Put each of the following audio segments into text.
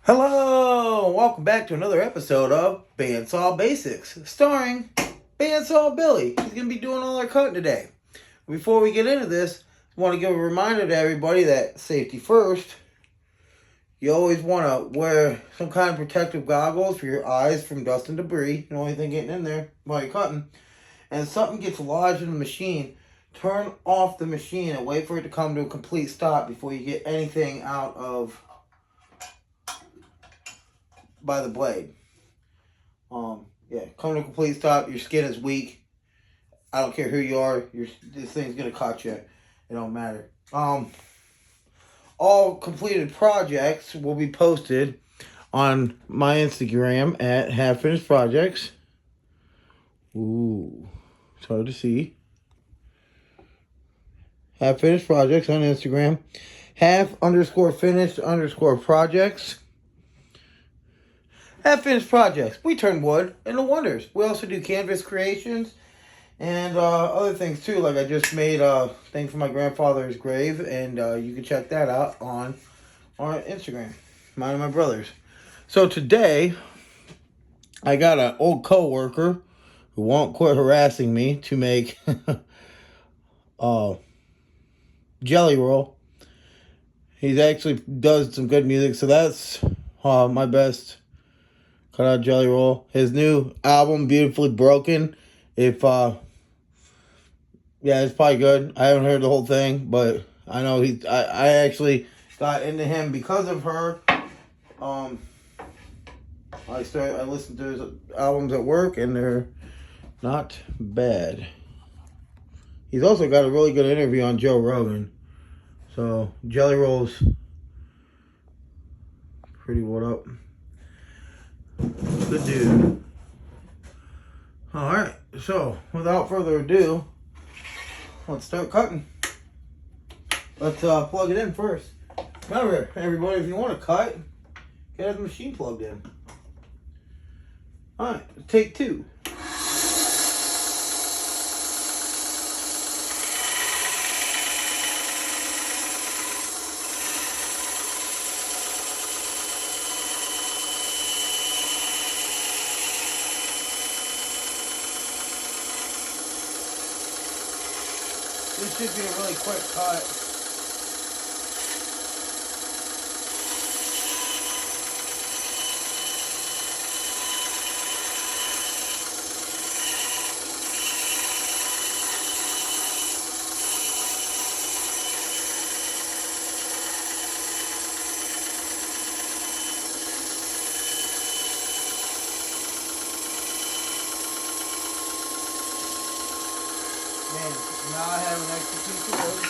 Hello, welcome back to another episode of Bandsaw Basics, starring Bandsaw Billy. He's going to be doing all our cutting today. Before we get into this, I want to give a reminder to everybody that safety first. You always want to wear some kind of protective goggles for your eyes from dust and debris. The only thing getting in there while you're cutting. And if something gets lodged in the machine, turn off the machine and wait for it to come to a complete stop before you get anything out of by the blade. Come to a complete stop. Your skin is weak. I don't care who you are. This thing's gonna cut you. It don't matter. All completed projects will be posted on my Instagram at Half Finished Projects. Ooh, it's hard to see. Half Finished Projects on Instagram. Half_finished_projects. Half Finished Projects. We turn wood into wonders. We also do canvas creations and other things too. Like I just made a thing for my grandfather's grave, and you can check that out on our Instagram. Mine and my brother's. So today, I got an old co-worker who won't quit harassing me to make Jellyroll. He actually does some good music, so that's my best cut out Jellyroll. His new album, Beautifully Broken. It's probably good. I haven't heard the whole thing, but I know I actually got into him because of her. I listened to his albums at work, and they're not bad. He's also got a really good interview on Joe Rogan. So Jellyroll's pretty what up. Good dude. Alright, so without further ado, let's start cutting. Let's plug it in first. Remember, everybody, if you want to cut, get the machine plugged in. Alright, take two. This should be a really quick cut. Man, now I have an extra piece of wood.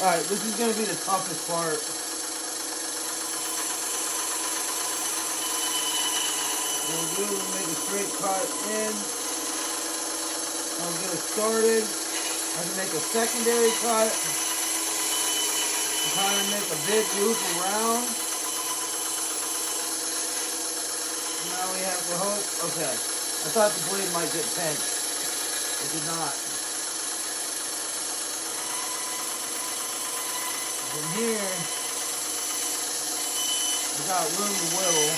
Alright, this is going to be the toughest part. What we'll do is make a straight cut in. I'll get it started. I can make a secondary cut. And kind of make a big loop around. Now we have to hope. Okay. I thought the blade might get pinched. It did not. From here, I got room to whittle.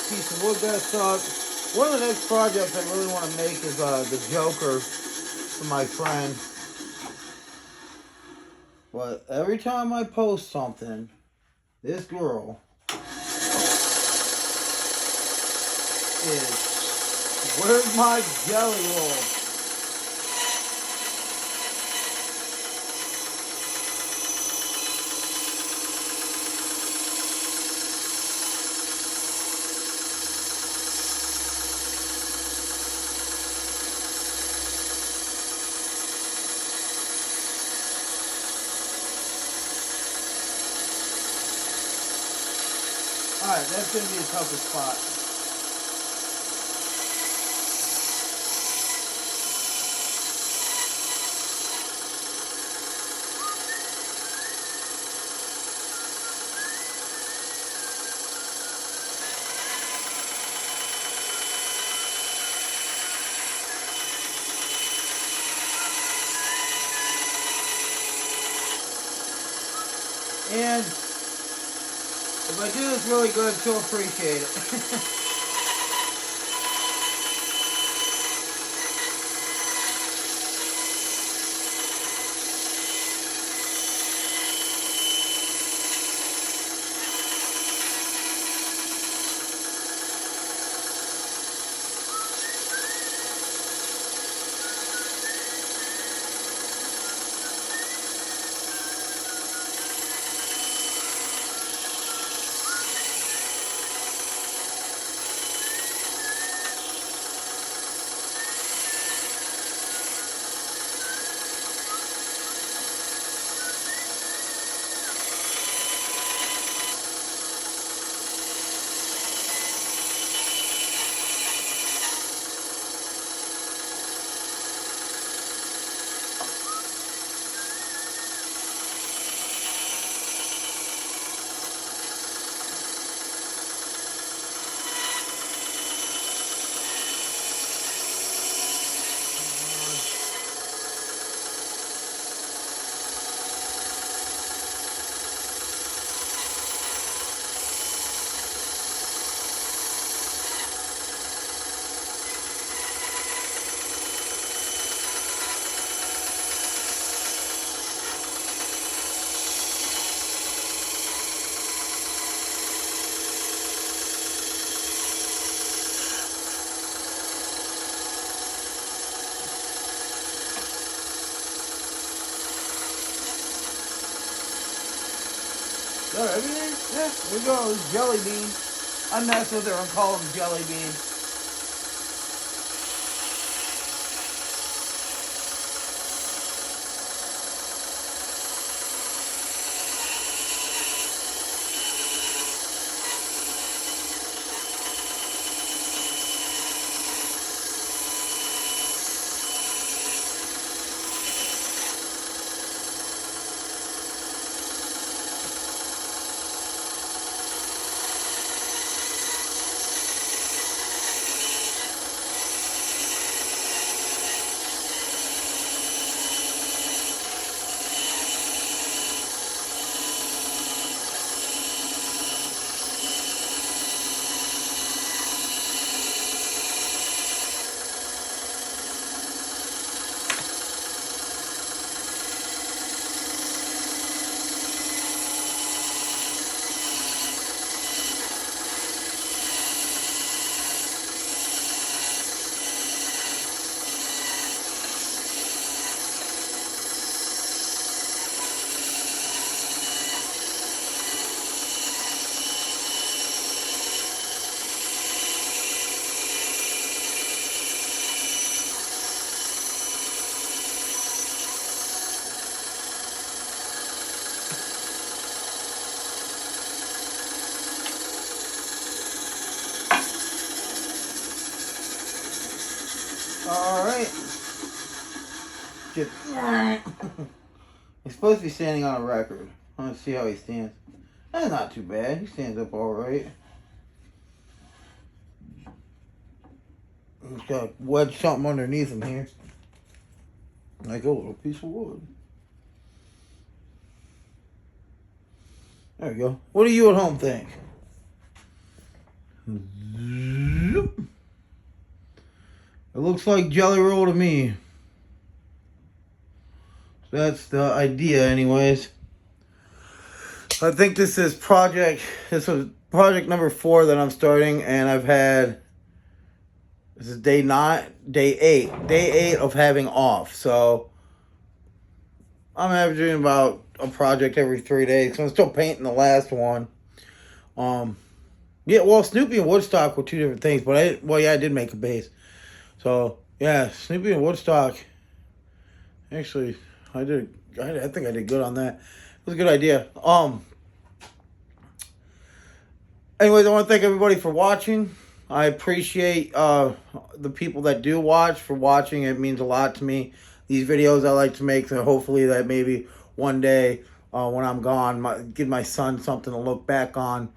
Piece of wood got stuck. One of the next projects I really want to make is the Joker for my friend. But every time I post something, this girl is, where's my Jellyroll? Alright, that's going to be the toughest spot. And if I do this really good, she'll appreciate it. There, everything? Yeah, there we go. Jelly bean. I mess with her and call him Jelly Bean. Alright. Just... He's supposed to be standing on a record. Let's see how he stands. That's not too bad. He stands up alright. He's got to wedge something underneath him here. Like a little piece of wood. There we go. What do you at home think? It looks like Jellyroll to me. So that's the idea anyways. I think this is project number 4 that I'm starting, and I've had, this is day 8 of having off. So I'm averaging about a project every 3 days. So I'm still painting the last one. Yeah, well, Snoopy and Woodstock were 2 different things, but I did make a base. So yeah, Snoopy and Woodstock. Actually, I think I did good on that. It was a good idea. Anyways, I want to thank everybody for watching. I appreciate the people that do watch for watching. It means a lot to me. These videos I like to make, so hopefully that maybe one day when I'm gone, give my son something to look back on.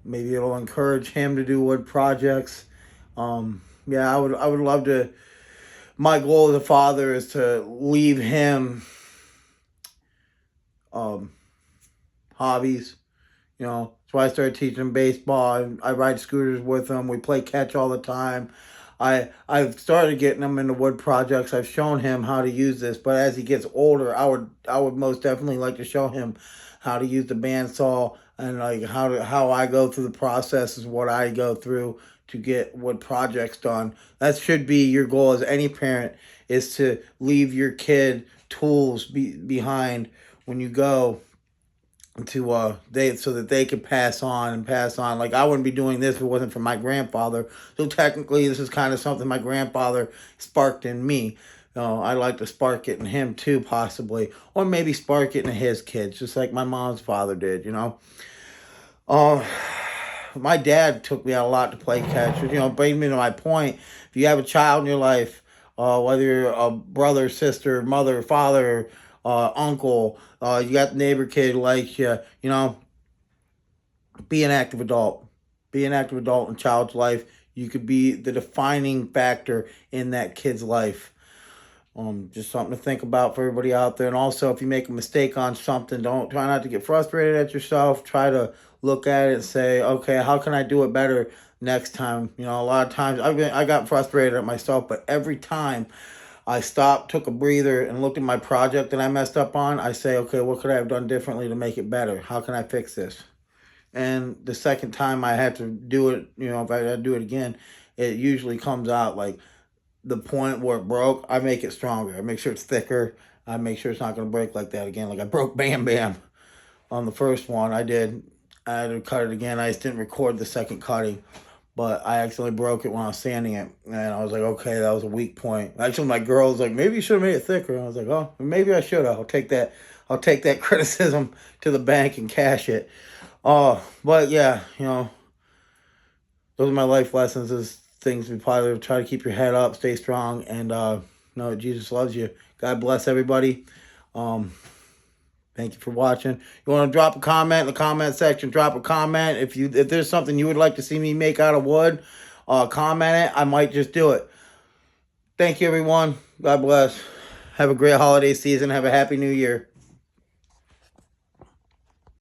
Maybe it'll encourage him to do wood projects. Yeah, I would love to. My goal as a father is to leave him hobbies. You know, that's why I started teaching him baseball. I ride scooters with him. We play catch all the time. I've started getting him into wood projects. I've shown him how to use this, but as he gets older, I would most definitely like to show him how to use the bandsaw and like how I go through the process is what I go through to get wood projects done. That should be your goal as any parent, is to leave your kid tools behind when you go to so that they could pass on. Like, I wouldn't be doing this if it wasn't for my grandfather. So technically this is kind of something my grandfather sparked in me. I'd like to spark it in him too, possibly, or maybe spark it in his kids, just like my mom's father did. My dad took me out a lot to play catch. Bring me to my point. If you have a child in your life, whether you're a brother, sister, mother, father, uncle, you got the neighbor kid who likes you, be an active adult. Be an active adult in a child's life. You could be the defining factor in that kid's life. Just something to think about for everybody out there. And also, if you make a mistake on something, try not to get frustrated at yourself. Try to look at it and say, okay, how can I do it better next time? A lot of times I got frustrated at myself, but every time I stopped, took a breather, and looked at my project that I messed up on, I say, okay, what could I have done differently to make it better? How can I fix this? And the second time I had to do it, if I had to do it again, it usually comes out like the point where it broke, I make it stronger. I make sure it's thicker. I make sure it's not going to break like that again. Like I broke Bam Bam on the first one. I had to cut it again. I just didn't record the second cutting. But I accidentally broke it when I was sanding it. And I was like, okay, that was a weak point. Actually, my girl was like, maybe you should have made it thicker. And I was like, oh, maybe I should have. I'll take that criticism to the bank and cash it. But yeah, those are my life lessons, is things to be positive. Try to keep your head up, stay strong, and know that Jesus loves you. God bless everybody. Thank you for watching. You want to drop a comment in the comment section, drop a comment. If there's something you would like to see me make out of wood, comment it. I might just do it. Thank you, everyone. God bless. Have a great holiday season. Have a happy new year.